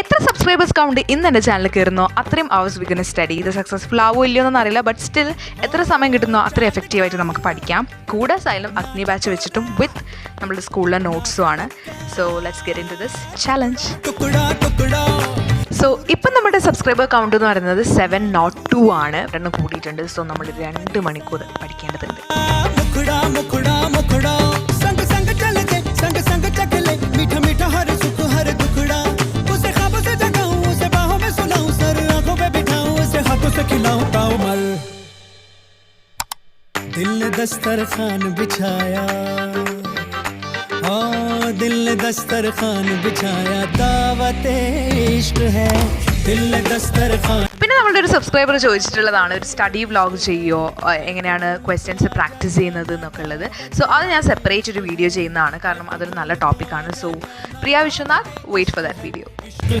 എത്ര subscribers count ഇന്ന് എൻ്റെ ചാനൽ കയറുന്നോ അത്രയും അവേഴ്സ് വി ഗോണ സ്റ്റഡി. ഇത് സക്സസ്ഫുൾ ആവോ ഇല്ലയോ എന്നൊന്നും അറിയില്ല, ബട്ട് സ്റ്റിൽ എത്ര സമയം കിട്ടുന്നോ അത്രയും എഫക്റ്റീവായിട്ട് നമുക്ക് പഠിക്കാം. കൂടെ സൈലം അഗ്നി ബാച്ച് വെച്ചിട്ടും വിത്ത് നമ്മുടെ സ്കൂളിലെ നോട്ട്സും ആണ്. So let's get into this challenge. So ഇപ്പം നമ്മുടെ സബ്സ്ക്രൈബർ കൗണ്ട് എന്ന് പറയുന്നത് 702 ആണ്. എണ്ണം കൂടിയിട്ടുണ്ട്. സോ നമ്മൾ 2 മണിക്കൂർ പഠിക്കേണ്ടതുണ്ട്. दिल ने दस्तरखान बिछाया, दिल ने दस्तरखान बिछाया, दावते इश्क है, दिल ने दस्तरखान. പിന്നെ നമ്മളുടെ ഒരു സബ്സ്ക്രൈബർ ചോദിച്ചിട്ടുള്ളതാണ് ഒരു സ്റ്റഡി വ്ളോഗ് ചെയ്യുമോ, എങ്ങനെയാണ് ക്വസ്റ്റ്യൻസ് പ്രാക്ടീസ് ചെയ്യുന്നത് എന്നൊക്കെ ഉള്ളത്. സോ അത് ഞാൻ സെപ്പറേറ്റ് ഒരു വീഡിയോ ചെയ്യുന്നതാണ്, കാരണം അതൊരു നല്ല ടോപ്പിക്കാണ്. So Priya Vishwanath, wait for that video.